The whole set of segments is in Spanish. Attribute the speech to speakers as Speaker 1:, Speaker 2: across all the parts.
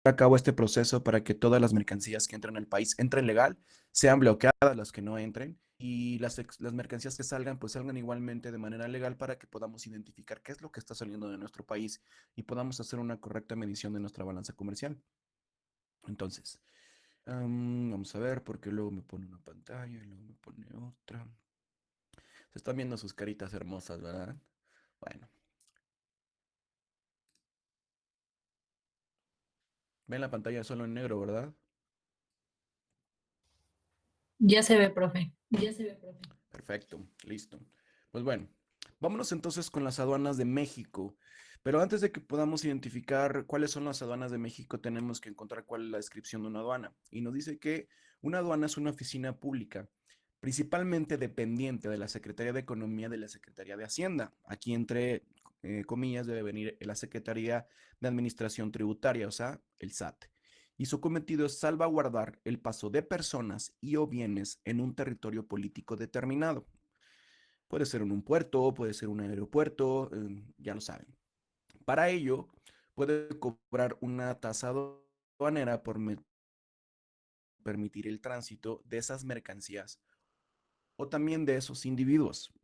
Speaker 1: a cabo este proceso para que todas las mercancías que entren al país entren legal, sean bloqueadas las que no entren y las mercancías que salgan, pues salgan igualmente de manera legal para que podamos identificar qué es lo que está saliendo de nuestro país y podamos hacer una correcta medición de nuestra balanza comercial. Entonces, vamos a ver, porque luego me pone una pantalla y luego me pone otra. Se están viendo sus caritas hermosas, ¿verdad? Bueno, ven la pantalla solo en negro, ¿verdad?
Speaker 2: Ya se ve, profe. Ya se ve, profe.
Speaker 1: Perfecto, listo. Pues bueno, vámonos entonces con las aduanas de México. Pero antes de que podamos identificar cuáles son las aduanas de México, tenemos que encontrar cuál es la descripción de una aduana. Y nos dice que una aduana es una oficina pública, principalmente dependiente de la Secretaría de Economía de la Secretaría de Hacienda. Aquí entre comillas debe venir la Secretaría de Administración Tributaria, o sea, el SAT. Y su cometido es salvaguardar el paso de personas y o bienes en un territorio político determinado. Puede ser en un puerto, puede ser un aeropuerto, ya lo saben. Para ello, puede cobrar una tasa aduanera por permitir el tránsito de esas mercancías o también de esos individuos.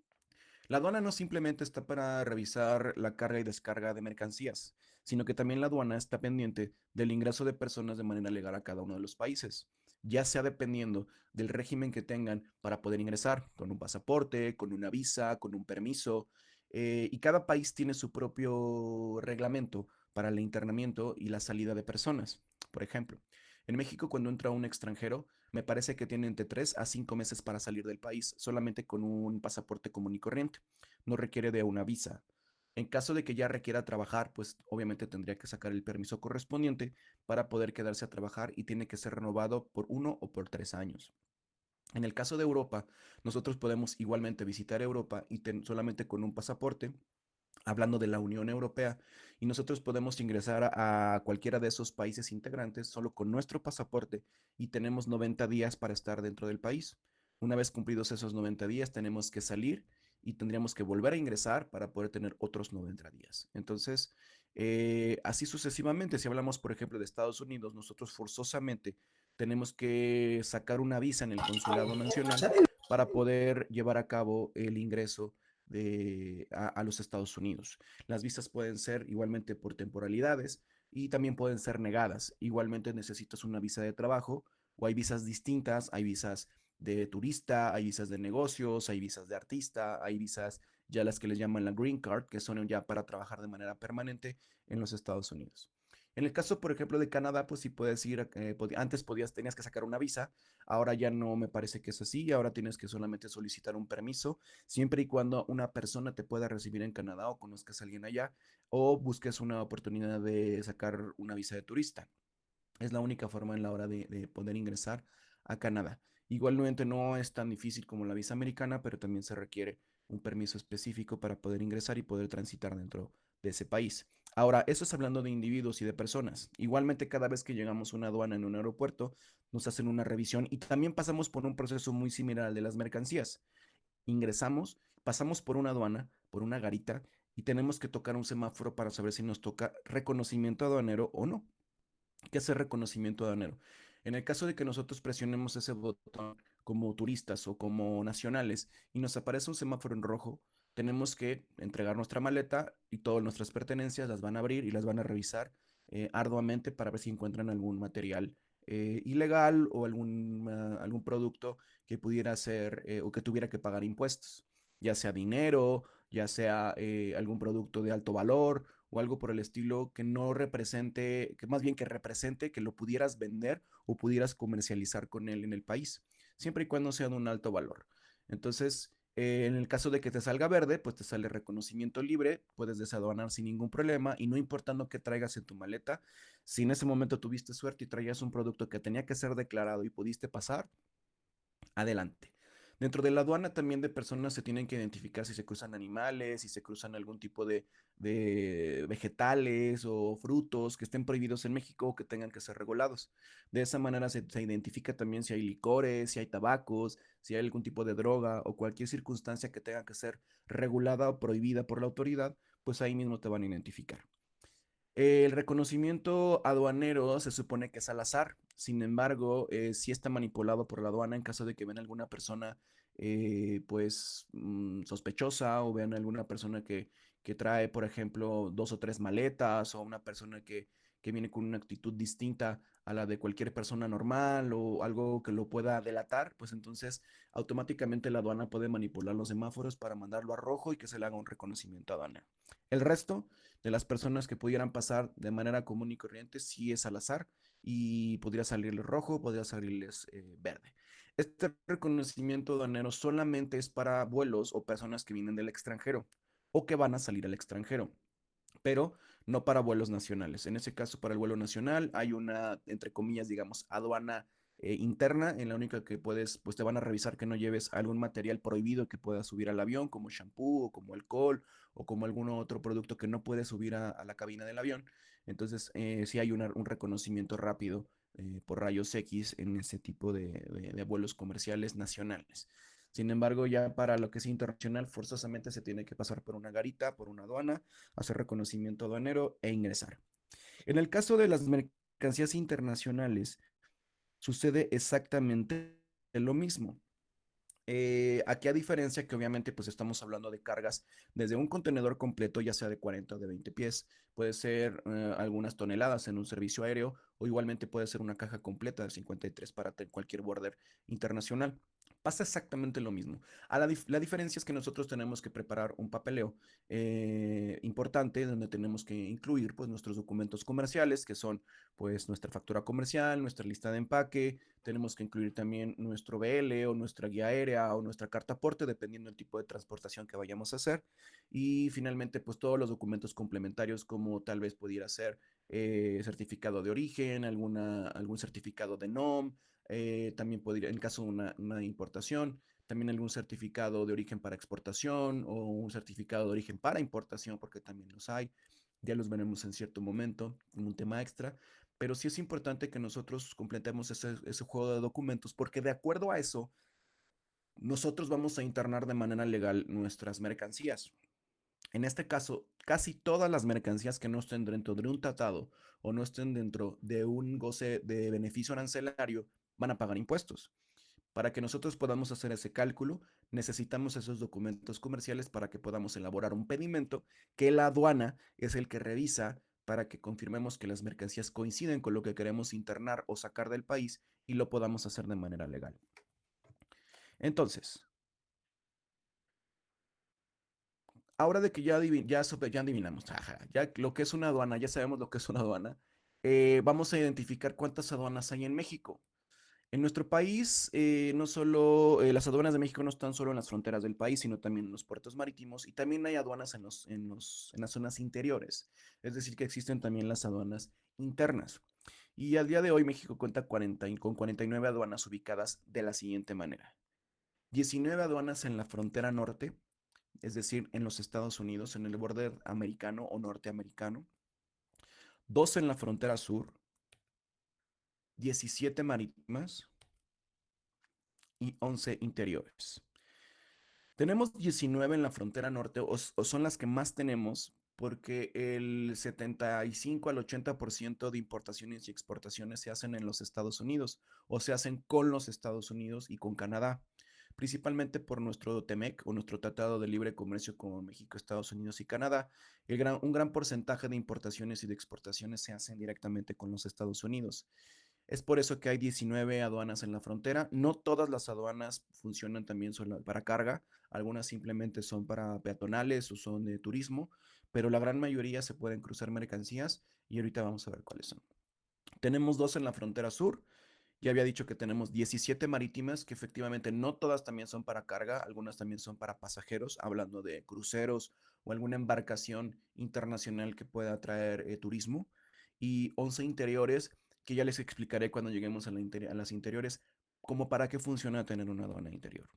Speaker 1: La aduana no simplemente está para revisar la carga y descarga de mercancías, sino que también la aduana está pendiente del ingreso de personas de manera legal a cada uno de los países, ya sea dependiendo del régimen que tengan para poder ingresar, con un pasaporte, con una visa, con un permiso, y cada país tiene su propio reglamento para el internamiento y la salida de personas. Por ejemplo, en México cuando entra un extranjero, me parece que tiene entre 3 a 5 meses para salir del país, solamente con un pasaporte común y corriente. No requiere de una visa. En caso de que ya requiera trabajar, pues obviamente tendría que sacar el permiso correspondiente para poder quedarse a trabajar y tiene que ser renovado por 1 o por 3 años. En el caso de Europa, nosotros podemos igualmente visitar Europa y solamente con un pasaporte, hablando de la Unión Europea, y nosotros podemos ingresar a cualquiera de esos países integrantes solo con nuestro pasaporte y tenemos 90 días para estar dentro del país. Una vez cumplidos esos 90 días, tenemos que salir y tendríamos que volver a ingresar para poder tener otros 90 días. Entonces, así sucesivamente, si hablamos, por ejemplo, de Estados Unidos, nosotros forzosamente tenemos que sacar una visa en el consulado nacional para poder llevar a cabo el ingreso a los Estados Unidos. Las visas pueden ser igualmente por temporalidades y también pueden ser negadas. Igualmente necesitas una visa de trabajo o hay visas distintas, hay visas de turista, hay visas de negocios, hay visas de artista, hay visas ya las que les llaman la green card, que son ya para trabajar de manera permanente en los Estados Unidos. En el caso, por ejemplo, de Canadá, pues sí puedes ir, antes tenías que sacar una visa, ahora ya no me parece que es así, ahora tienes que solamente solicitar un permiso siempre y cuando una persona te pueda recibir en Canadá o conozcas a alguien allá o busques una oportunidad de sacar una visa de turista. Es la única forma en la hora de poder ingresar a Canadá. Igualmente no es tan difícil como la visa americana, pero también se requiere un permiso específico para poder ingresar y poder transitar dentro de ese país. Ahora, eso es hablando de individuos y de personas. Igualmente, cada vez que llegamos a una aduana en un aeropuerto, nos hacen una revisión y también pasamos por un proceso muy similar al de las mercancías. Ingresamos, pasamos por una aduana, por una garita, y tenemos que tocar un semáforo para saber si nos toca reconocimiento aduanero o no. ¿Qué es el reconocimiento aduanero? En el caso de que nosotros presionemos ese botón como turistas o como nacionales y nos aparece un semáforo en rojo, tenemos que entregar nuestra maleta y todas nuestras pertenencias, las van a abrir y las van a revisar arduamente para ver si encuentran algún material ilegal o algún producto que pudiera ser o que tuviera que pagar impuestos, ya sea dinero, ya sea algún producto de alto valor o algo por el estilo que no represente, que más bien que represente que lo pudieras vender o pudieras comercializar con él en el país, siempre y cuando sea de un alto valor. Entonces, en el caso de que te salga verde, pues te sale reconocimiento libre, puedes desaduanar sin ningún problema y no importando qué traigas en tu maleta, si en ese momento tuviste suerte y traías un producto que tenía que ser declarado y pudiste pasar, adelante. Dentro de la aduana también de personas se tienen que identificar si se cruzan animales, si se cruzan algún tipo de vegetales o frutos que estén prohibidos en México o que tengan que ser regulados. De esa manera se identifica también si hay licores, si hay tabacos, si hay algún tipo de droga o cualquier circunstancia que tenga que ser regulada o prohibida por la autoridad, pues ahí mismo te van a identificar. El reconocimiento aduanero se supone que es al azar. Sin embargo, sí está manipulado por la aduana en caso de que vean alguna persona pues sospechosa o vean alguna persona que trae, por ejemplo, dos o tres maletas o una persona que viene con una actitud distinta a la de cualquier persona normal o algo que lo pueda delatar, pues entonces automáticamente la aduana puede manipular los semáforos para mandarlo a rojo y que se le haga un reconocimiento aduanero. El resto de las personas que pudieran pasar de manera común y corriente sí es al azar y podría salirles rojo, podría salirles verde. Este reconocimiento aduanero solamente es para vuelos o personas que vienen del extranjero o que van a salir al extranjero, pero no para vuelos nacionales. En ese caso, para el vuelo nacional hay una, entre comillas, digamos, aduana interna, en la única que puedes, pues te van a revisar que no lleves algún material prohibido que pueda subir al avión, como shampoo o como alcohol o como algún otro producto que no puede subir a la cabina del avión. Entonces, sí hay un reconocimiento rápido por rayos X en ese tipo de vuelos comerciales nacionales. Sin embargo, ya para lo que es internacional, forzosamente se tiene que pasar por una garita, por una aduana, hacer reconocimiento aduanero e ingresar. En el caso de las mercancías internacionales, sucede exactamente lo mismo. Aquí a diferencia que obviamente pues estamos hablando de cargas desde un contenedor completo, ya sea de 40 o de 20 pies, puede ser algunas toneladas en un servicio aéreo o igualmente puede ser una caja completa de 53 para cualquier border internacional. Pasa exactamente lo mismo. La diferencia es que nosotros tenemos que preparar un papeleo importante donde tenemos que incluir pues nuestros documentos comerciales que son pues nuestra factura comercial, nuestra lista de empaque, tenemos que incluir también nuestro BL o nuestra guía aérea o nuestra carta aporte, dependiendo del tipo de transportación que vayamos a hacer. Y finalmente, pues todos los documentos complementarios, como tal vez pudiera ser certificado de origen, algún certificado de NOM, también podría, en caso de una importación, también algún certificado de origen para exportación o un certificado de origen para importación, porque también los hay. Ya los veremos en cierto momento, como un tema extra, pero sí es importante que nosotros completemos ese juego de documentos porque de acuerdo a eso, nosotros vamos a internar de manera legal nuestras mercancías. En este caso, casi todas las mercancías que no estén dentro de un tratado o no estén dentro de un goce de beneficio arancelario van a pagar impuestos. Para que nosotros podamos hacer ese cálculo, necesitamos esos documentos comerciales para que podamos elaborar un pedimento que la aduana es el que revisa para que confirmemos que las mercancías coinciden con lo que queremos internar o sacar del país y lo podamos hacer de manera legal. Entonces, ahora de que ya adivinamos, ya lo que es una aduana, ya sabemos lo que es una aduana, vamos a identificar cuántas aduanas hay en México. En nuestro país, no solo las aduanas de México no están solo en las fronteras del país, sino también en los puertos marítimos y también hay aduanas en las zonas interiores. Es decir, que existen también las aduanas internas. Y al día de hoy México cuenta con 49 aduanas ubicadas de la siguiente manera. 19 aduanas en la frontera norte, es decir, en los Estados Unidos, en el borde americano o norteamericano. 2 en la frontera sur, 17 marítimas y 11 interiores. Tenemos 19 en la frontera norte, o son las que más tenemos, porque el 75 al 80% de importaciones y exportaciones se hacen en los Estados Unidos, o se hacen con los Estados Unidos y con Canadá, principalmente por nuestro TEMEC o nuestro Tratado de Libre Comercio con México, Estados Unidos y Canadá. Un gran porcentaje de importaciones y de exportaciones se hacen directamente con los Estados Unidos. Es por eso que hay 19 aduanas en la frontera. No todas las aduanas funcionan también solo para carga, algunas simplemente son para peatonales o son de turismo, pero la gran mayoría se pueden cruzar mercancías y ahorita vamos a ver cuáles son. Tenemos 2 en la frontera sur. Ya había dicho que tenemos 17 marítimas, que efectivamente no todas también son para carga, algunas también son para pasajeros, hablando de cruceros o alguna embarcación internacional que pueda traer turismo. Y 11 interiores, que ya les explicaré cuando lleguemos a las interiores, como para qué funciona tener una aduana interior.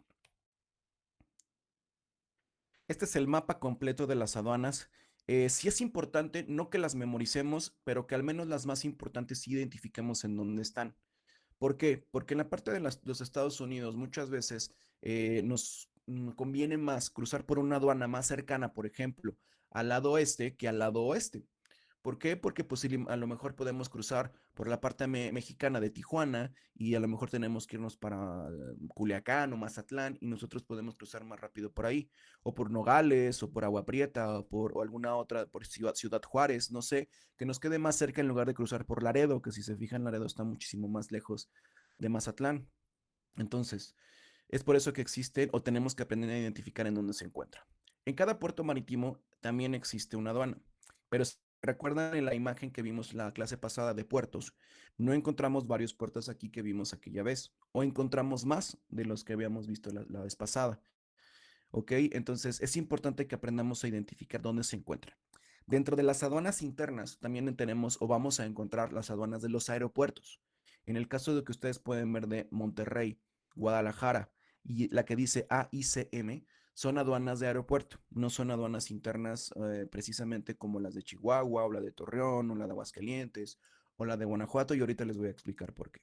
Speaker 1: Este es el mapa completo de las aduanas. Sí es importante, no que las memoricemos, pero que al menos las más importantes sí identifiquemos en dónde están. ¿Por qué? Porque en la parte de los Estados Unidos muchas veces nos conviene más cruzar por una aduana más cercana, por ejemplo, al lado este que al lado oeste. ¿Por qué? Porque pues a lo mejor podemos cruzar por la parte mexicana de Tijuana y a lo mejor tenemos que irnos para Culiacán o Mazatlán y nosotros podemos cruzar más rápido por ahí, o por Nogales, o por Agua Prieta, o alguna otra, por Ciudad Juárez, no sé, que nos quede más cerca en lugar de cruzar por Laredo, que si se fijan, Laredo está muchísimo más lejos de Mazatlán. Entonces, es por eso que existe o tenemos que aprender a identificar en dónde se encuentra. En cada puerto marítimo también existe una aduana, pero si recuerdan en la imagen que vimos la clase pasada de puertos, no encontramos varios puertos aquí que vimos aquella vez, o encontramos más de los que habíamos visto la vez pasada. ¿Ok? Entonces es importante que aprendamos a identificar dónde se encuentran. Dentro de las aduanas internas también tenemos o vamos a encontrar las aduanas de los aeropuertos. En el caso de que ustedes pueden ver de Monterrey, Guadalajara y la que dice AICM, son aduanas de aeropuerto, no son aduanas internas precisamente como las de Chihuahua o la de Torreón o la de Aguascalientes o la de Guanajuato y ahorita les voy a explicar por qué.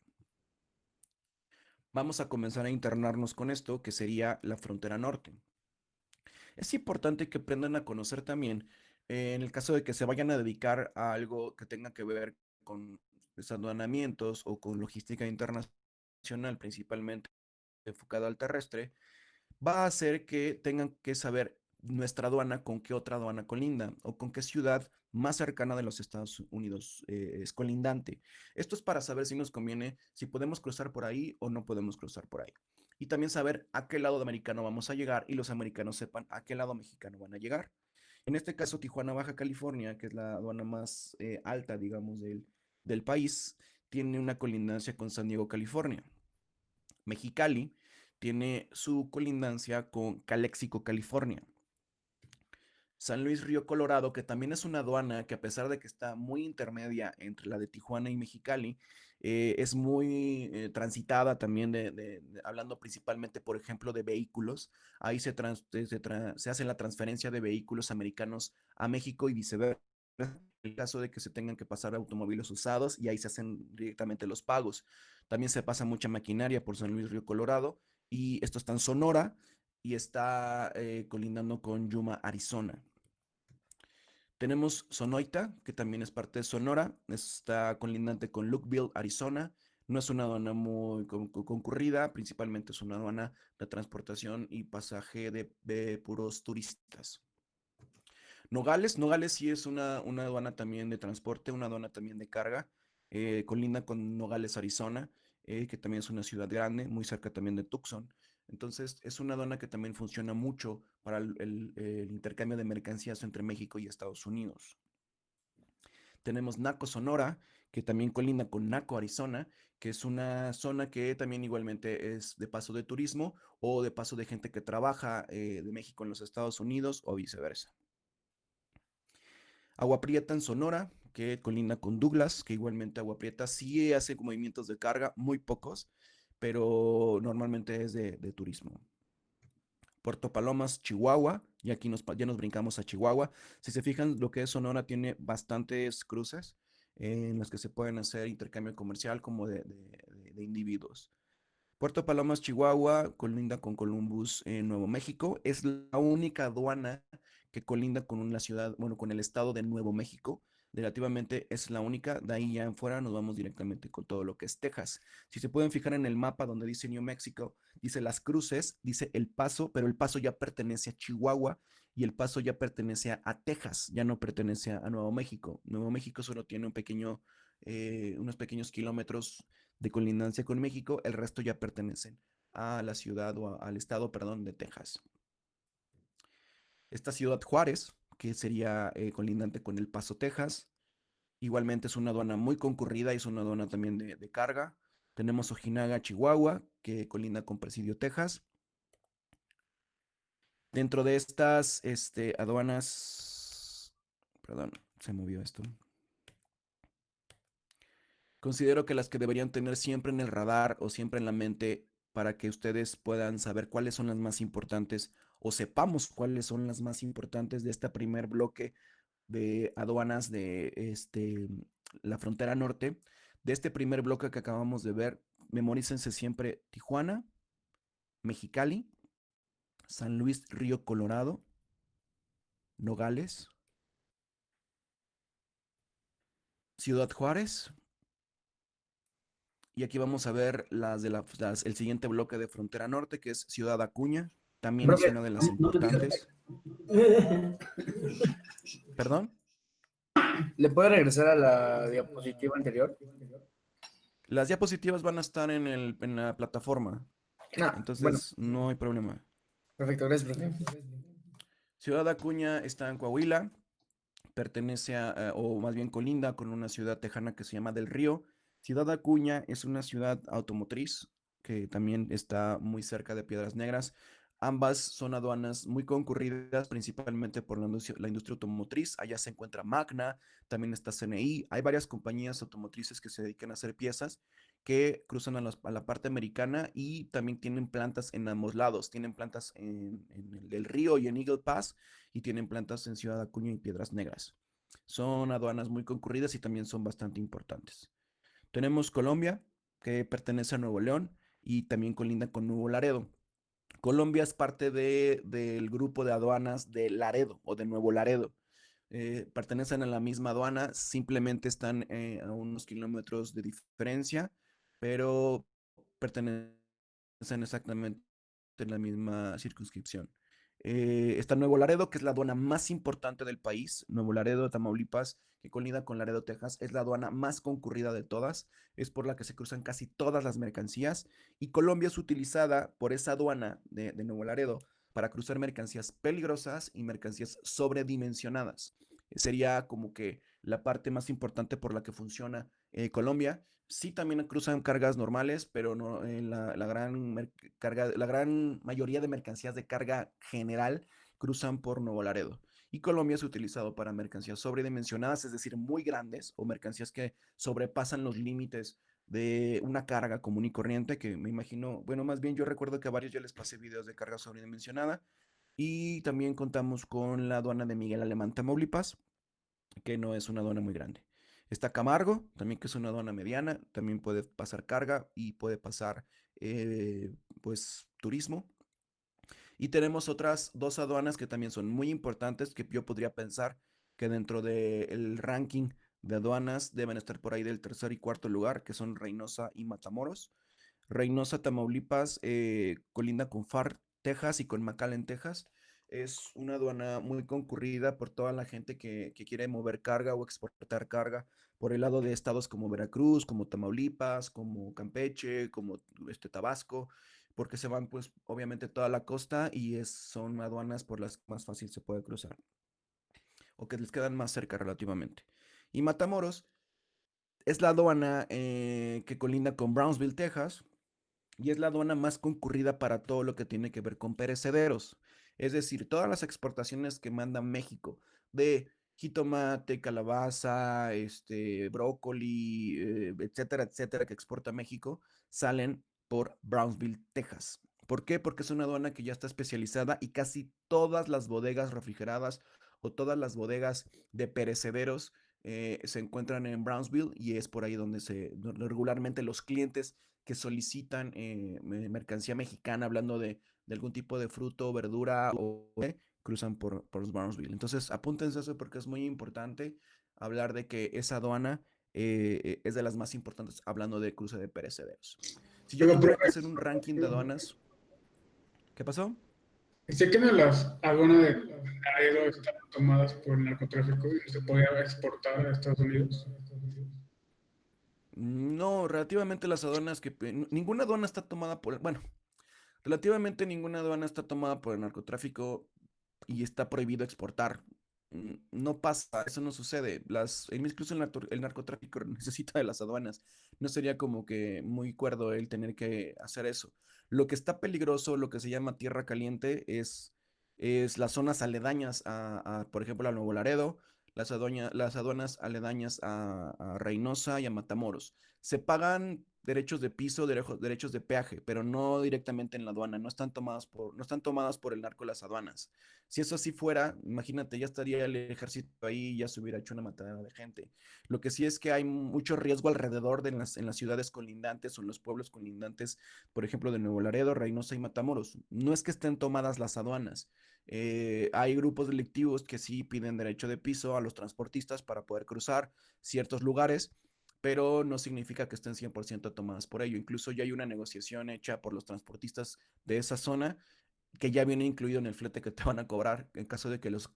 Speaker 1: Vamos a comenzar a internarnos con esto que sería la frontera norte. Es importante que aprendan a conocer también, en el caso de que se vayan a dedicar a algo que tenga que ver con desaduanamientos o con logística internacional, principalmente enfocada al terrestre, va a hacer que tengan que saber nuestra aduana con qué otra aduana colinda o con qué ciudad más cercana de los Estados Unidos es colindante. Esto es para saber si nos conviene, si podemos cruzar por ahí o no podemos cruzar por ahí. Y también saber a qué lado de americano vamos a llegar y los americanos sepan a qué lado mexicano van a llegar. En este caso, Tijuana, Baja California, que es la aduana más alta, digamos, del país, tiene una colindancia con San Diego, California. Mexicali tiene su colindancia con Calexico, California. San Luis Río Colorado, que también es una aduana que a pesar de que está muy intermedia entre la de Tijuana y Mexicali, es muy transitada también, hablando principalmente, por ejemplo, de vehículos. Ahí se hace la transferencia de vehículos americanos a México y viceversa. En el caso de que se tengan que pasar automóviles usados y ahí se hacen directamente los pagos. También se pasa mucha maquinaria por San Luis Río Colorado y esto está en Sonora y está colindando con Yuma, Arizona. Tenemos Sonoita, que también es parte de Sonora, está colindante con Lukeville, Arizona. No es una aduana muy concurrida, principalmente es una aduana de transportación y pasaje de puros turistas. Nogales sí es una aduana también de transporte, una aduana también de carga, colinda con Nogales, Arizona, que también es una ciudad grande, muy cerca también de Tucson. Entonces, es una aduana que también funciona mucho para el intercambio de mercancías entre México y Estados Unidos. Tenemos Naco, Sonora, que también colinda con Naco, Arizona, que es una zona que también igualmente es de paso de turismo o de paso de gente que trabaja de México en los Estados Unidos o viceversa. Agua Prieta en Sonora, que colinda con Douglas, que igualmente Agua Prieta sí hace movimientos de carga, muy pocos, pero normalmente es de turismo. Puerto Palomas, Chihuahua, y aquí ya nos brincamos a Chihuahua. Si se fijan, lo que es Sonora tiene bastantes cruces en las que se pueden hacer intercambio comercial como de individuos. Puerto Palomas, Chihuahua, colinda con Columbus, Nuevo México. Es la única aduana que colinda con una ciudad, bueno, con el estado de Nuevo México. Relativamente es la única. De ahí ya en fuera nos vamos directamente con todo lo que es Texas. Si se pueden fijar en el mapa donde dice New Mexico, dice Las Cruces, dice El Paso, pero El Paso ya pertenece a Chihuahua y El Paso ya pertenece a Texas, ya no pertenece a Nuevo México. Nuevo México solo tiene unos pequeños kilómetros de colindancia con México, el resto ya pertenecen a la ciudad o al estado, perdón, de Texas. Esta ciudad Juárez, que sería colindante con El Paso, Texas, igualmente es una aduana muy concurrida y es una aduana también de carga. Tenemos Ojinaga, Chihuahua, que colinda con Presidio, Texas. Dentro de estas aduanas, perdón, se movió esto. Considero que las que deberían tener siempre en el radar o siempre en la mente para que ustedes puedan saber cuáles son las más importantes o sepamos cuáles son las más importantes de este primer bloque de aduanas de la frontera norte. De este primer bloque que acabamos de ver, memorícense siempre Tijuana, Mexicali, San Luis Río Colorado, Nogales, Ciudad Juárez. Y aquí vamos a ver el siguiente bloque de frontera norte, que es Ciudad Acuña. También es
Speaker 3: Profe,
Speaker 1: una de las
Speaker 3: no me digas.
Speaker 1: importantes. ¿Perdón?
Speaker 3: ¿Le puede regresar a la diapositiva anterior?
Speaker 1: Las diapositivas van a estar en la plataforma,
Speaker 3: Bueno,
Speaker 1: entonces no hay problema.
Speaker 3: perfecto, gracias, profe.
Speaker 1: Ciudad Acuña está en Coahuila, pertenece o más bien colinda con una ciudad tejana que se llama Del Río. Ciudad Acuña es una ciudad automotriz que también está muy cerca de Piedras Negras. Ambas son aduanas muy concurridas, principalmente por la industria automotriz. Allá se encuentra Magna, también está CNI. Hay varias compañías automotrices que se dedican a hacer piezas que cruzan a la parte americana y también tienen plantas en ambos lados. Tienen plantas en el del Río y en Eagle Pass y tienen plantas en Ciudad Acuña y Piedras Negras. Son aduanas muy concurridas y también son bastante importantes. Tenemos Colombia, que pertenece a Nuevo León y también colinda con Nuevo Laredo. Colombia es parte del grupo de aduanas de Laredo o de Nuevo Laredo. Pertenecen a la misma aduana, simplemente están a unos kilómetros de diferencia, pero pertenecen exactamente en la misma circunscripción. Está Nuevo Laredo, que es la aduana más importante del país. Nuevo Laredo, Tamaulipas, que colinda con Laredo, Texas, es la aduana más concurrida de todas. Es por la que se cruzan casi todas las mercancías. Y Colombia es utilizada por esa aduana de Nuevo Laredo para cruzar mercancías peligrosas y mercancías sobredimensionadas. Sería como que la parte más importante por la que funciona Colombia. Sí, también cruzan cargas normales, pero no la gran mayoría de mercancías de carga general cruzan por Nuevo Laredo. Y Colombia es utilizado para mercancías sobredimensionadas, es decir, muy grandes o mercancías que sobrepasan los límites de una carga común y corriente, que me imagino, bueno, más bien yo recuerdo que a varios ya les pasé videos de carga sobredimensionada. Y también contamos con la aduana de Miguel Alemán, Tamaulipas, que no es una aduana muy grande. Está Camargo, también que es una aduana mediana, también puede pasar carga y puede pasar pues turismo. Y tenemos otras dos aduanas que también son muy importantes, que yo podría pensar que dentro del ranking de aduanas deben estar por ahí del tercer y cuarto lugar, que son Reynosa y Matamoros. Reynosa, Tamaulipas, colinda con FAR, Texas y con McAllen, Texas. Es una aduana muy concurrida por toda la gente que quiere mover carga o exportar carga por el lado de estados como Veracruz, como Tamaulipas, como Campeche, como Tabasco, porque se van pues obviamente toda la costa y son aduanas por las que más fácil se puede cruzar o que les quedan más cerca relativamente. Y Matamoros es la aduana que colinda con Brownsville, Texas, y es la aduana más concurrida para todo lo que tiene que ver con perecederos. Es decir, todas las exportaciones que manda México de jitomate, calabaza, brócoli, etcétera, etcétera, que exporta México, salen por Brownsville, Texas. ¿Por qué? Porque es una aduana que ya está especializada y casi todas las bodegas refrigeradas o todas las bodegas de perecederos se encuentran en Brownsville y es por ahí donde regularmente los clientes que solicitan mercancía mexicana, hablando de algún tipo de fruto, verdura cruzan por Brownsville. Entonces, apúntense eso porque es muy importante hablar de que esa aduana es de las más importantes hablando de cruce de perecederos. Si yo
Speaker 4: Pero,
Speaker 1: tuviera que
Speaker 4: profe,
Speaker 1: hacer un ranking de aduanas, ¿qué pasó?
Speaker 4: sé que no las aduanas de Laredo están tomadas por el narcotráfico y no se podía exportar a Estados Unidos.
Speaker 1: No, relativamente las aduanas ninguna aduana está tomada bueno, relativamente ninguna aduana está tomada por el narcotráfico y está prohibido exportar. No pasa, eso no sucede. Incluso el narcotráfico necesita de las aduanas. No sería como que muy cuerdo el tener que hacer eso. Lo que está peligroso, lo que se llama tierra caliente, es las zonas aledañas por ejemplo, a Nuevo Laredo, las aduanas aledañas a Reynosa y a Matamoros. se pagan derechos de piso, derechos de peaje, pero no directamente en la aduana, no están tomadas por el narco las aduanas. Si eso así fuera, imagínate, ya estaría el ejército ahí y ya se hubiera hecho una matadera de gente. Lo que sí es que hay mucho riesgo alrededor de en las ciudades colindantes o en los pueblos colindantes, por ejemplo, de Nuevo Laredo, Reynosa y Matamoros. No es que estén tomadas las aduanas. Hay grupos delictivos que sí piden derecho de piso a los transportistas para poder cruzar ciertos lugares, pero no significa que estén 100% tomadas por ello. Incluso ya hay una negociación hecha por los transportistas de esa zona que ya viene incluido en el flete que te van a cobrar en caso de que los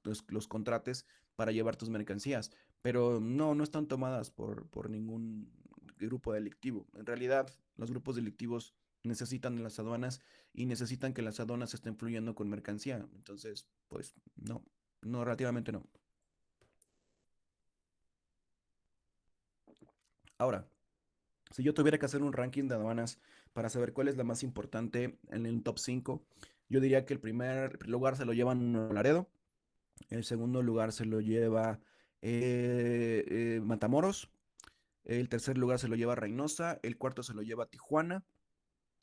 Speaker 1: contrates para llevar tus mercancías. Pero no, no están tomadas por ningún grupo delictivo. En realidad, los grupos delictivos necesitan de las aduanas y necesitan que las aduanas estén fluyendo con mercancía. Entonces, pues no, no, relativamente no. Ahora, si yo tuviera que hacer un ranking de aduanas para saber cuál es la más importante en el top 5, yo diría que el primer lugar se lo lleva Nuevo Laredo, el segundo lugar se lo lleva Matamoros, el tercer lugar se lo lleva Reynosa, el cuarto se lo lleva Tijuana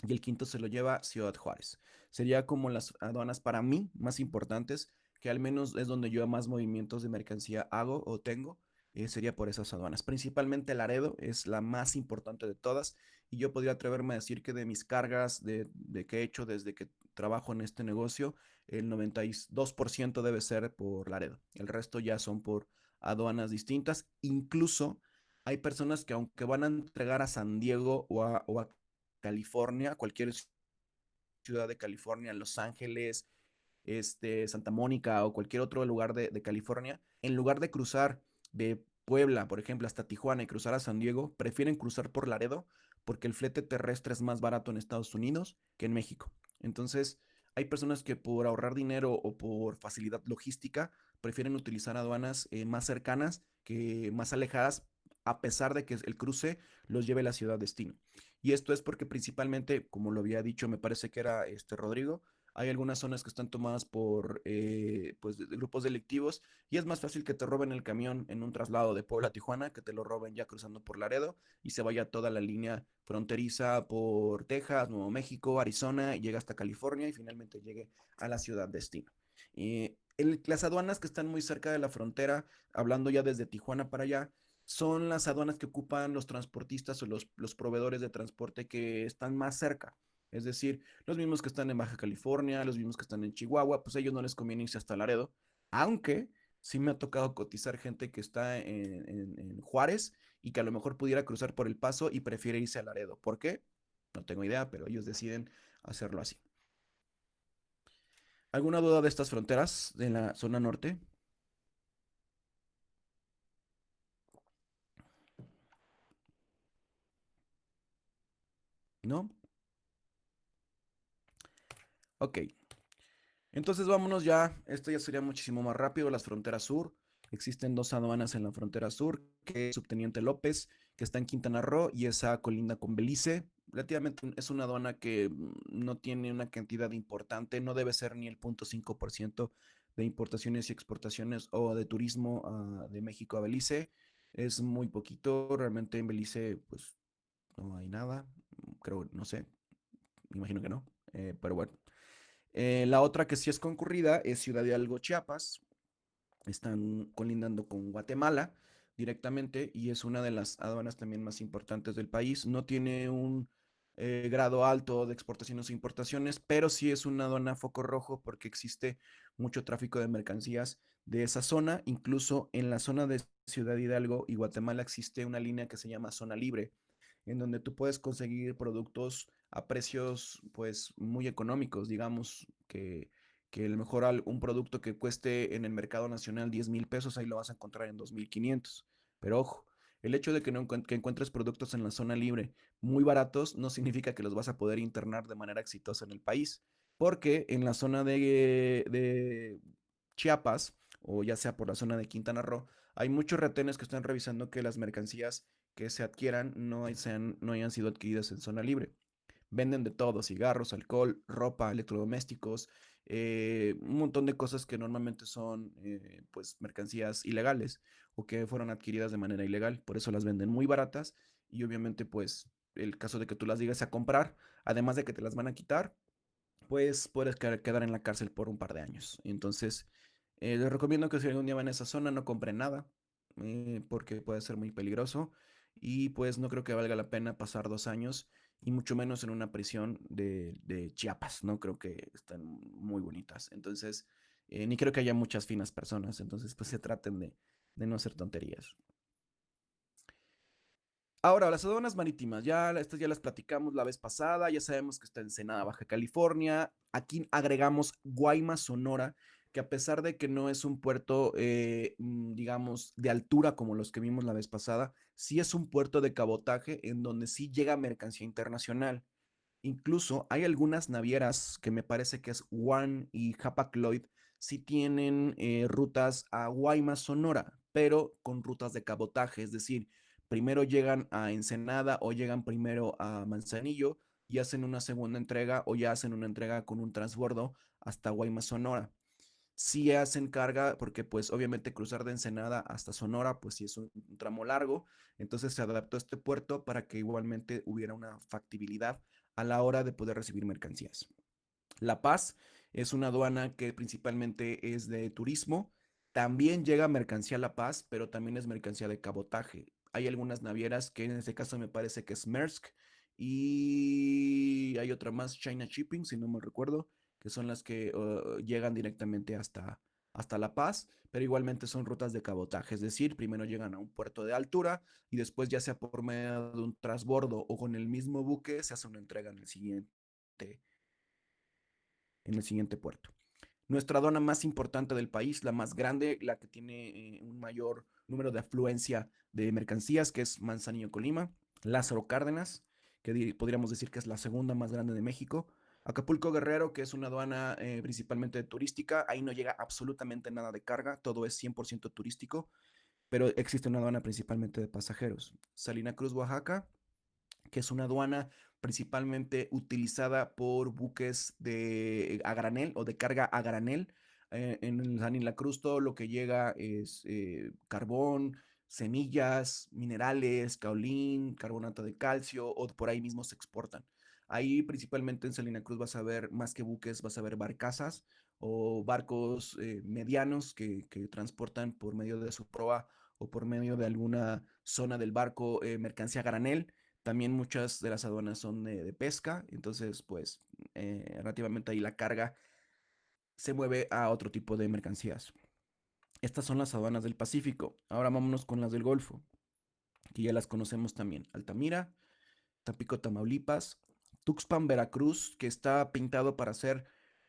Speaker 1: y el quinto se lo lleva Ciudad Juárez. Sería como las aduanas para mí más importantes, que al menos es donde yo más movimientos de mercancía hago o tengo, sería por esas aduanas. Principalmente Laredo es la más importante de todas y yo podría atreverme a decir que de mis cargas de que he hecho desde que trabajo en este negocio, el 92% debe ser por Laredo. El resto ya son por aduanas distintas. Incluso hay personas que aunque van a entregar a San Diego o a California, cualquier ciudad de California, Los Ángeles, Santa Mónica o cualquier otro lugar de California, en lugar de cruzar de Puebla, por ejemplo, hasta Tijuana y cruzar a San Diego, prefieren cruzar por Laredo porque el flete terrestre es más barato en Estados Unidos que en México. Entonces, hay personas que por ahorrar dinero o por facilidad logística prefieren utilizar aduanas más cercanas que más alejadas, a pesar de que el cruce los lleve a la ciudad destino. Y esto es porque principalmente, como lo había dicho, me parece que era Rodrigo, hay algunas zonas que están tomadas por pues, grupos delictivos y es más fácil que te roben el camión en un traslado de Puebla a Tijuana, que te lo roben ya cruzando por Laredo y se vaya toda la línea fronteriza por Texas, Nuevo México, Arizona, y llega hasta California y finalmente llegue a la ciudad destino. Las aduanas que están muy cerca de la frontera, hablando ya desde Tijuana para allá, son las aduanas que ocupan los transportistas o los proveedores de transporte que están más cerca. Es decir, los mismos que están en Baja California, los mismos que están en Chihuahua, pues a ellos no les conviene irse hasta Laredo, aunque sí me ha tocado cotizar gente que está en Juárez y que a lo mejor pudiera cruzar por El Paso y prefiere irse a Laredo. ¿Por qué? No tengo idea, pero ellos deciden hacerlo así. ¿Alguna duda de estas fronteras de la zona norte? ¿No? Ok. Entonces vámonos ya, esto ya sería muchísimo más rápido, las fronteras sur. Existen dos aduanas en la frontera sur, que es Subteniente López, que está en Quintana Roo, y esa colinda con Belice. Relativamente es una aduana que no tiene una cantidad importante, no debe ser ni el 0.5% de importaciones y exportaciones o de turismo de México a Belice. Es muy poquito, realmente en Belice pues no hay nada, creo, no sé, imagino que no, pero bueno. La otra que sí es concurrida es Ciudad Hidalgo, Chiapas. Están colindando con Guatemala directamente y es una de las aduanas también más importantes del país. No tiene un grado alto de exportaciones e importaciones, pero sí es una aduana foco rojo porque existe mucho tráfico de mercancías de esa zona. Incluso en la zona de Ciudad Hidalgo y Guatemala existe una línea que se llama zona libre, en donde tú puedes conseguir productos a precios pues muy económicos, digamos que a lo mejor un producto que cueste en el mercado nacional 10,000 pesos, ahí lo vas a encontrar en 2,500. Pero ojo, el hecho de que, no que encuentres productos en la zona libre muy baratos no significa que los vas a poder internar de manera exitosa en el país, porque en la zona de Chiapas, o ya sea por la zona de Quintana Roo, hay muchos retenes que están revisando que las mercancías que se adquieran no hayan sido adquiridas en zona libre. Venden de todo, cigarros, alcohol, ropa, electrodomésticos, un montón de cosas que normalmente son pues mercancías ilegales o que fueron adquiridas de manera ilegal. Por eso las venden muy baratas y obviamente pues el caso de que tú las llegues a comprar, además de que te las van a quitar, pues puedes quedar en la cárcel por un par de años. Entonces, les recomiendo que si algún día van a esa zona no compren nada, porque puede ser muy peligroso y pues no creo que valga la pena pasar 2 años y mucho menos en una prisión de Chiapas. No creo que estén muy bonitas. Entonces, ni creo que haya muchas finas personas. Entonces, pues se traten de no hacer tonterías. Ahora, las aduanas marítimas, estas ya las platicamos la vez pasada, ya sabemos que está Ensenada, Baja California. Aquí agregamos Guaymas, Sonora, que a pesar de que no es un puerto, digamos, de altura como los que vimos la vez pasada, sí es un puerto de cabotaje en donde sí llega mercancía internacional. Incluso hay algunas navieras que me parece que es One y Hapag-Lloyd, sí tienen rutas a Guaymas, Sonora, pero con rutas de cabotaje, es decir, primero llegan a Ensenada o llegan primero a Manzanillo y hacen una segunda entrega o ya hacen una entrega con un transbordo hasta Guaymas, Sonora. Sí hacen carga porque pues obviamente cruzar de Ensenada hasta Sonora pues sí es un tramo largo, entonces se adaptó este puerto para que igualmente hubiera una factibilidad a la hora de poder recibir mercancías. La Paz es una aduana que principalmente es de turismo. También llega mercancía a La Paz, pero también es mercancía de cabotaje. Hay algunas navieras que en este caso me parece que es Maersk y hay otra más, China Shipping, si no me recuerdo, que son las que llegan directamente hasta La Paz, pero igualmente son rutas de cabotaje, es decir, primero llegan a un puerto de altura y después ya sea por medio de un transbordo o con el mismo buque se hace una entrega en el siguiente puerto. Nuestra aduana más importante del país, la más grande, la que tiene un mayor número de afluencia de mercancías, que es Manzanillo, Colima, Lázaro Cárdenas, que podríamos decir que es la segunda más grande de México, Acapulco Guerrero, que es una aduana principalmente turística, ahí no llega absolutamente nada de carga, todo es 100% turístico, pero existe una aduana principalmente de pasajeros. Salina Cruz, Oaxaca, que es una aduana principalmente utilizada por buques a granel o de carga a granel. En San La Cruz todo lo que llega es carbón, semillas, minerales, caolín, carbonato de calcio o por ahí mismo se exportan. Ahí principalmente en Salina Cruz vas a ver más que buques, vas a ver barcazas o barcos medianos que transportan por medio de su proa o por medio de alguna zona del barco mercancía a granel. También muchas de las aduanas son de pesca, entonces pues relativamente ahí la carga se mueve a otro tipo de mercancías. Estas son las aduanas del Pacífico. Ahora vámonos con las del Golfo, que ya las conocemos también. Altamira, Tampico, Tamaulipas, Tuxpan, Veracruz, que está pintado para ser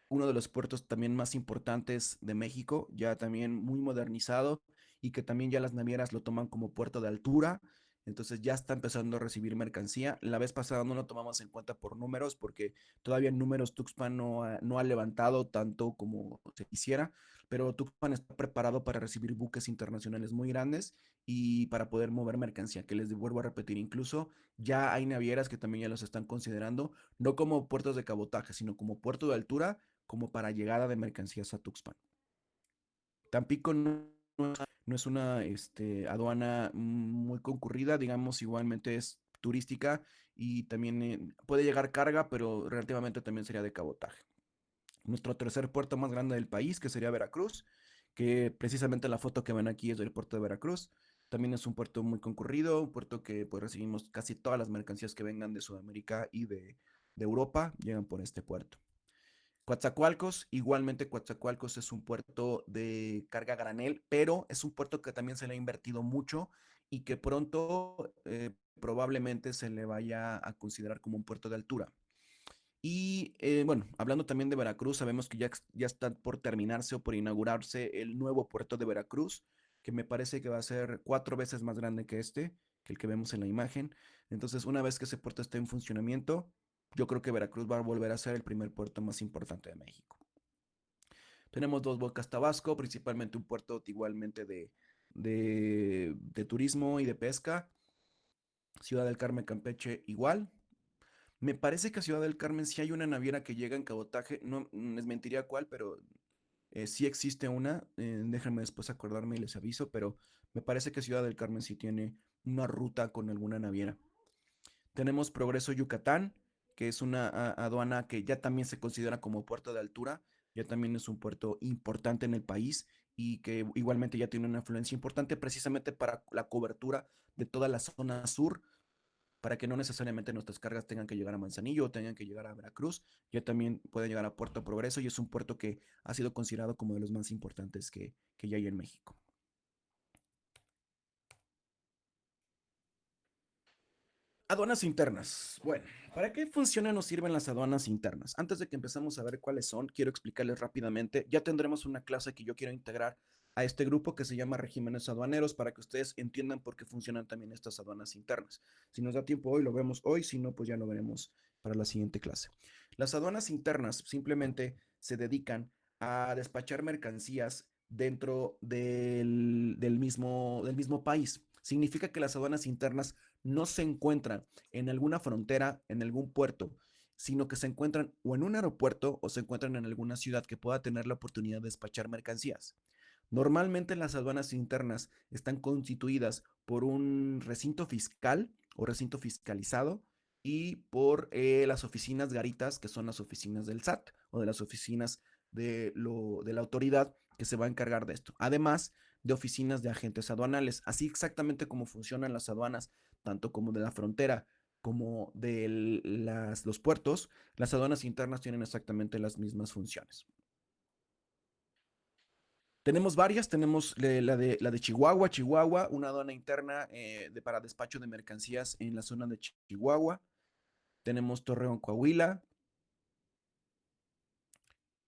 Speaker 1: uno de los puertos también más importantes de México, ya también muy modernizado y que también ya las navieras lo toman como puerto de altura. Entonces ya está empezando a recibir mercancía. La vez pasada no lo tomamos en cuenta por números porque todavía en números Tuxpan no ha levantado tanto como se quisiera, pero Tuxpan está preparado para recibir buques internacionales muy grandes y para poder mover mercancía, que les vuelvo a repetir, incluso ya hay navieras que también ya los están considerando, no como puertos de cabotaje, sino como puerto de altura, como para llegada de mercancías a Tuxpan. Tampico no es una aduana muy concurrida, digamos, igualmente es turística y también puede llegar carga, pero relativamente también sería de cabotaje. Nuestro tercer puerto más grande del país, que sería Veracruz, que precisamente la foto que ven aquí es del puerto de Veracruz. También es un puerto muy concurrido, un puerto que pues recibimos casi todas las mercancías que vengan de Sudamérica y de Europa, llegan por este puerto. Coatzacoalcos, igualmente Coatzacoalcos es un puerto de carga a granel, pero es un puerto que también se le ha invertido mucho y que pronto probablemente se le vaya a considerar como un puerto de altura. Y bueno, hablando también de Veracruz, sabemos que ya está por terminarse o por inaugurarse el nuevo puerto de Veracruz, que me parece que va a ser 4 veces más grande que el que vemos en la imagen. Entonces, una vez que ese puerto esté en funcionamiento, yo creo que Veracruz va a volver a ser el primer puerto más importante de México. Tenemos dos bocas Tabasco, principalmente un puerto igualmente de turismo y de pesca. Ciudad del Carmen, Campeche, igual. Me parece que a Ciudad del Carmen sí hay una naviera que llega en cabotaje, no les mentiría cuál, pero sí existe una, déjenme después acordarme y les aviso, pero me parece que Ciudad del Carmen sí tiene una ruta con alguna naviera. Tenemos Progreso Yucatán, que es una aduana que ya también se considera como puerto de altura, ya también es un puerto importante en el país y que igualmente ya tiene una influencia importante precisamente para la cobertura de toda la zona sur, para que no necesariamente nuestras cargas tengan que llegar a Manzanillo o tengan que llegar a Veracruz, ya también puede llegar a Puerto Progreso y es un puerto que ha sido considerado como de los más importantes que ya hay en México. Aduanas internas. Bueno, ¿para qué funcionan o sirven las aduanas internas? Antes de que empecemos a ver cuáles son, quiero explicarles rápidamente. Ya tendremos una clase que yo quiero integrar a este grupo que se llama regímenes aduaneros para que ustedes entiendan por qué funcionan también estas aduanas internas. Si nos da tiempo hoy, lo vemos hoy, si no, pues ya lo veremos para la siguiente clase. Las aduanas internas simplemente se dedican a despachar mercancías dentro del mismo país. Significa que las aduanas internas no se encuentran en alguna frontera, en algún puerto, sino que se encuentran o en un aeropuerto o se encuentran en alguna ciudad que pueda tener la oportunidad de despachar mercancías. Normalmente las aduanas internas están constituidas por un recinto fiscal o recinto fiscalizado y por las oficinas garitas, que son las oficinas del SAT o de las oficinas de la autoridad que se va a encargar de esto. Además de oficinas de agentes aduanales, así exactamente como funcionan las aduanas, tanto como de la frontera como de los puertos, las aduanas internas tienen exactamente las mismas funciones. Tenemos varias, tenemos la de Chihuahua, una aduana interna para despacho de mercancías en la zona de Chihuahua. Tenemos Torreón, Coahuila.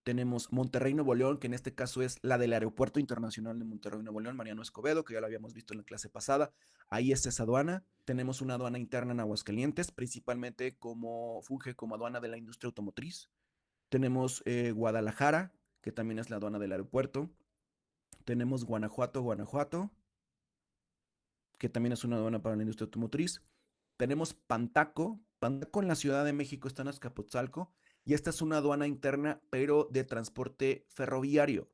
Speaker 1: Tenemos Monterrey, Nuevo León, que en este caso es la del Aeropuerto Internacional de Monterrey, Nuevo León, Mariano Escobedo, que ya lo habíamos visto en la clase pasada. Ahí está esa aduana. Tenemos una aduana interna en Aguascalientes, principalmente funge como aduana de la industria automotriz. Tenemos Guadalajara, que también es la aduana del aeropuerto. Tenemos Guanajuato, que también es una aduana para la industria automotriz. Tenemos Pantaco en la Ciudad de México está en Azcapotzalco, y esta es una aduana interna, pero de transporte ferroviario.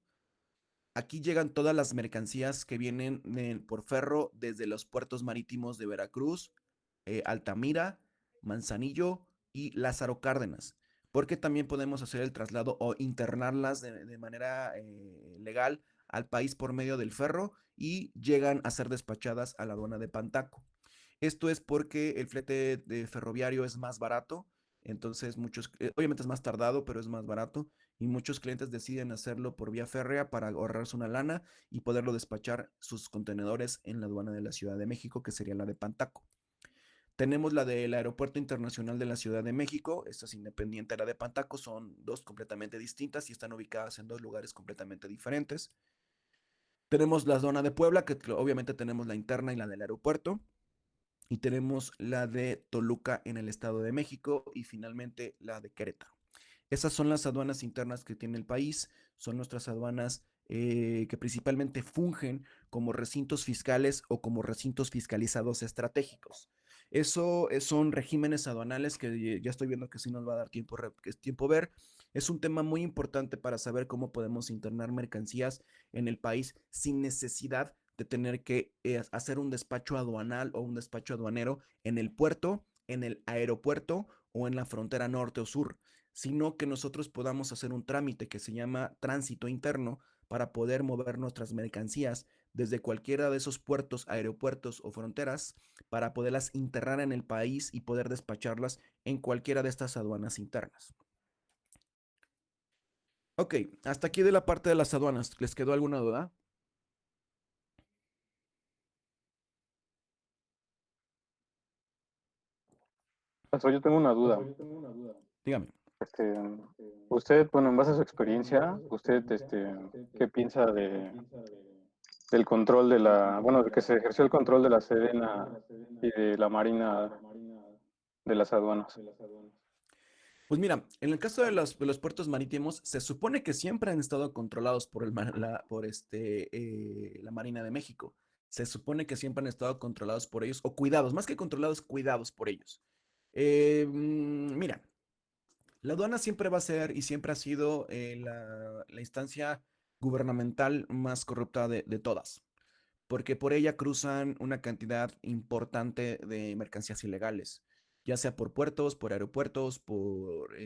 Speaker 1: Aquí llegan todas las mercancías que vienen por ferro desde los puertos marítimos de Veracruz, Altamira, Manzanillo y Lázaro Cárdenas, porque también podemos hacer el traslado o internarlas de manera legal al país por medio del ferro y llegan a ser despachadas a la aduana de Pantaco. Esto es porque el flete ferroviario es más barato, entonces obviamente es más tardado, pero es más barato y muchos clientes deciden hacerlo por vía férrea para ahorrarse una lana y poderlo despachar sus contenedores en la aduana de la Ciudad de México, que sería la de Pantaco. Tenemos la del Aeropuerto Internacional de la Ciudad de México, esta es independiente a la de Pantaco, son dos completamente distintas y están ubicadas en dos lugares completamente diferentes. Tenemos la zona de Puebla, que obviamente tenemos la interna y la del aeropuerto. Y tenemos la de Toluca en el Estado de México y finalmente la de Querétaro. Esas son las aduanas internas que tiene el país, son nuestras aduanas que principalmente fungen como recintos fiscales o como recintos fiscalizados estratégicos. Eso son regímenes aduanales que ya estoy viendo que sí nos va a dar tiempo ver. Es un tema muy importante para saber cómo podemos internar mercancías en el país sin necesidad de tener que hacer un despacho aduanal o un despacho aduanero en el puerto, en el aeropuerto o en la frontera norte o sur, sino que nosotros podamos hacer un trámite que se llama tránsito interno para poder mover nuestras mercancías desde cualquiera de esos puertos, aeropuertos o fronteras para poderlas internar en el país y poder despacharlas en cualquiera de estas aduanas internas. Ok, hasta aquí de la parte de las aduanas. ¿Les quedó alguna duda?
Speaker 5: Profesor, yo tengo una duda.
Speaker 1: Dígame.
Speaker 5: Este, usted, bueno, en base a su experiencia, usted, ¿qué piensa del control bueno, de que se ejerció el control de la Sedena y de la Marina de las aduanas?
Speaker 1: Pues mira, en el caso de los puertos marítimos, se supone que siempre han estado controlados por la Marina de México. Se supone que siempre han estado controlados por ellos, o cuidados, más que controlados, cuidados por ellos. Mira, la aduana siempre va a ser y siempre ha sido la instancia gubernamental más corrupta de todas, porque por ella cruzan una cantidad importante de mercancías ilegales. ya sea por puertos, por aeropuertos, por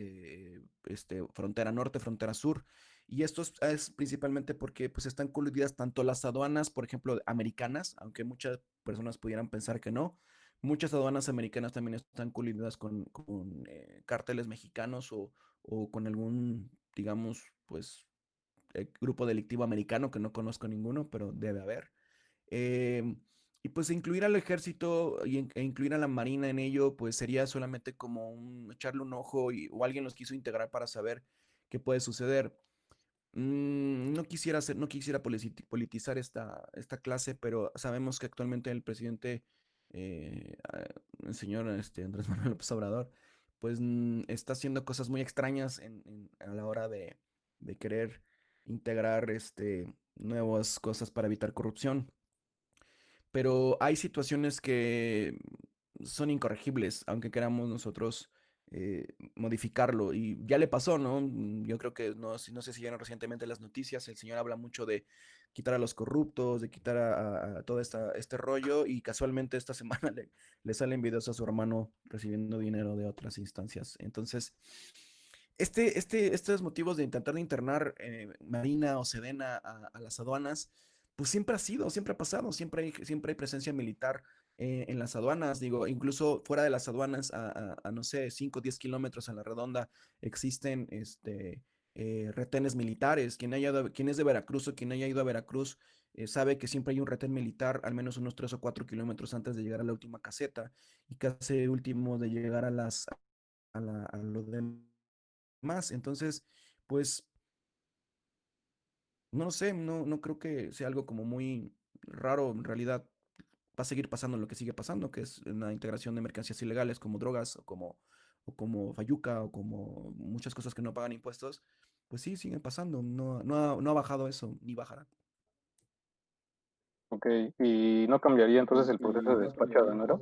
Speaker 1: frontera norte, frontera sur. Y esto es principalmente porque pues, están coludidas tanto las aduanas, por ejemplo, americanas, aunque muchas personas pudieran pensar que no. Muchas aduanas americanas también están coludidas con cárteles mexicanos o con algún, digamos, pues, grupo delictivo americano, que no conozco ninguno, pero debe haber. Em, y pues incluir al ejército e incluir a la marina en ello, pues sería solamente como echarle un ojo o alguien los quiso integrar para saber qué puede suceder. No quisiera politizar esta clase, pero sabemos que actualmente el presidente, el señor Andrés Manuel López Obrador, pues está haciendo cosas muy extrañas a la hora de querer integrar nuevas cosas para evitar corrupción. Pero hay situaciones que son incorregibles, aunque queramos nosotros modificarlo. Y ya le pasó, ¿no? Yo creo que no sé si vieron recientemente las noticias, el señor habla mucho de quitar a los corruptos, de quitar a todo este rollo, y casualmente esta semana le salen videos a su hermano recibiendo dinero de otras instancias. Entonces, estos motivos de intentar de internar Marina o Sedena a las aduanas, pues siempre ha sido, siempre ha pasado, siempre hay presencia militar en las aduanas, digo, incluso fuera de las aduanas, no sé, 5 o 10 kilómetros a la redonda, existen retenes militares. Quien es de Veracruz o quien haya ido a Veracruz sabe que siempre hay un retén militar, al menos unos 3 o 4 kilómetros antes de llegar a la última caseta, y casi último de llegar a lo demás. Entonces, pues no sé, no creo que sea algo como muy raro. En realidad va a seguir pasando lo que sigue pasando, que es una integración de mercancías ilegales como drogas o como fayuca o como muchas cosas que no pagan impuestos. Pues sí, siguen pasando. No ha bajado eso, ni bajará.
Speaker 5: Ok, ¿y no cambiaría entonces el proceso de despacho aduanero?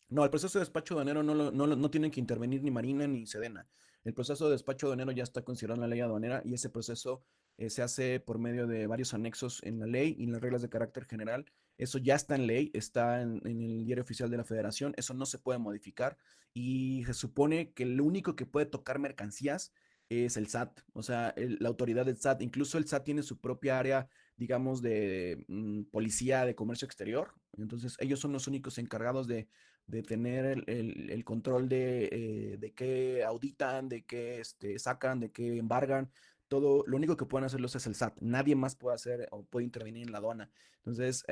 Speaker 1: No, el proceso de despacho aduanero no tienen que intervenir ni Marina ni Sedena. El proceso de despacho aduanero ya está considerado en la ley aduanera, y ese proceso se hace por medio de varios anexos en la ley y en las reglas de carácter general. Eso ya está en ley, está en el Diario Oficial de la Federación, eso no se puede modificar, y se supone que el único que puede tocar mercancías es el SAT, o sea, la autoridad del SAT. Incluso el SAT tiene su propia área, digamos, de policía de comercio exterior. Entonces ellos son los únicos encargados de tener el control de qué auditan, de qué sacan, de qué embargan. Todo, lo único que pueden hacerlos es el SAT. Nadie más puede hacer o puede intervenir en la aduana. Entonces,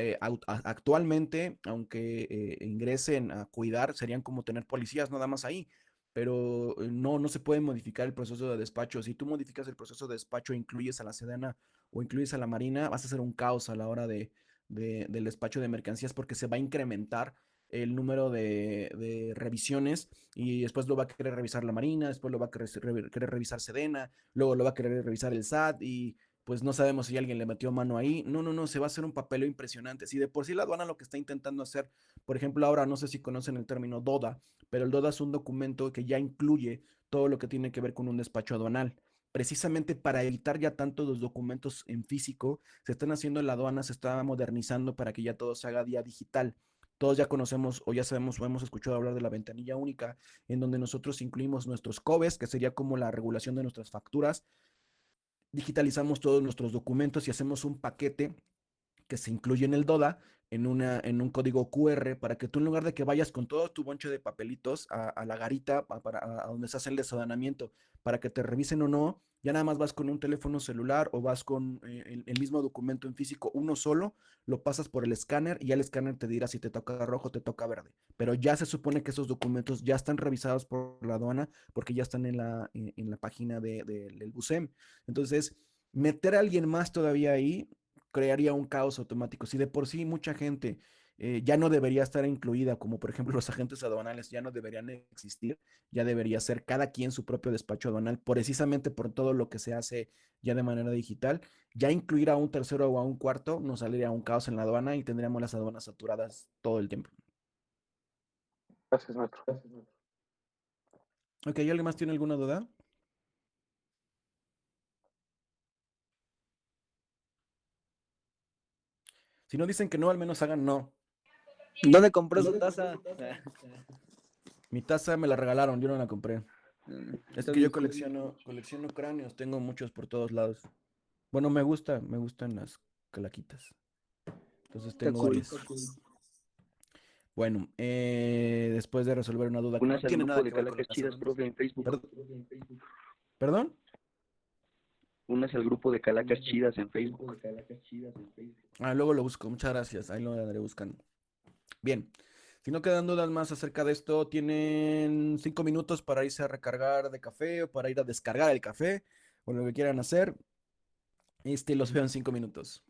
Speaker 1: actualmente, aunque ingresen a cuidar, serían como tener policías nada más ahí. Pero no se puede modificar el proceso de despacho. Si tú modificas el proceso de despacho, incluyes a la Sedena o incluyes a la Marina, vas a hacer un caos a la hora del despacho de mercancías, porque se va a incrementar el número de revisiones, y después lo va a querer revisar la Marina, después lo va a querer revisar Sedena, luego lo va a querer revisar el SAT, y pues no sabemos si alguien le metió mano ahí. No, se va a hacer un papeleo impresionante. Si de por sí la aduana lo que está intentando hacer, por ejemplo, ahora no sé si conocen el término DODA, pero el DODA es un documento que ya incluye todo lo que tiene que ver con un despacho aduanal. Precisamente para evitar ya tanto los documentos en físico, se están haciendo en la aduana, se está modernizando para que ya todo se haga vía digital. Todos ya conocemos o ya sabemos o hemos escuchado hablar de la ventanilla única, en donde nosotros incluimos nuestros COBES, que sería como la regulación de nuestras facturas, digitalizamos todos nuestros documentos y hacemos un paquete que se incluye en el DODA, en un código QR, para que tú, en lugar de que vayas con todo tu bonche de papelitos a la garita, a donde se hace el desadanamiento, para que te revisen o no, ya nada más vas con un teléfono celular o vas con el mismo documento en físico, uno solo, lo pasas por el escáner y ya el escáner te dirá si te toca rojo o te toca verde. Pero ya se supone que esos documentos ya están revisados por la aduana, porque ya están en la página del BUSEM. Entonces, meter a alguien más todavía ahí crearía un caos automático. Si de por sí mucha gente ya no debería estar incluida, como por ejemplo los agentes aduanales ya no deberían existir, ya debería ser cada quien su propio despacho aduanal, precisamente por todo lo que se hace ya de manera digital. Ya incluir a un tercero o a un cuarto nos saldría un caos en la aduana y tendríamos las aduanas saturadas todo el tiempo.
Speaker 5: Gracias, maestro.
Speaker 1: Ok, ¿alguien más tiene alguna duda? Si no dicen que no, al menos hagan no.
Speaker 3: ¿Dónde compró su taza?
Speaker 1: Mi taza me la regalaron, yo no la compré. Es
Speaker 6: Está
Speaker 1: que yo
Speaker 6: bien.
Speaker 1: colecciono cráneos, tengo muchos por todos lados. Bueno, me gustan las calaquitas. Entonces
Speaker 6: Está
Speaker 1: tengo
Speaker 6: cool.
Speaker 1: varias. Bueno, después de resolver una duda que no
Speaker 6: Únase al
Speaker 1: tiene nada
Speaker 6: grupo de
Speaker 1: que ver con
Speaker 6: Calacas
Speaker 1: las
Speaker 6: Chidas,
Speaker 1: aduanas.
Speaker 6: profe, en Facebook.
Speaker 1: ¿Perdón?
Speaker 6: Únase al grupo de Calacas Chidas en Facebook.
Speaker 1: Ah, luego lo busco, muchas gracias. Ahí lo andaré buscando. Bien, si no quedan dudas más acerca de esto, tienen 5 minutos para irse a recargar de café o para ir a descargar el café o lo que quieran hacer. Los veo en 5 minutos.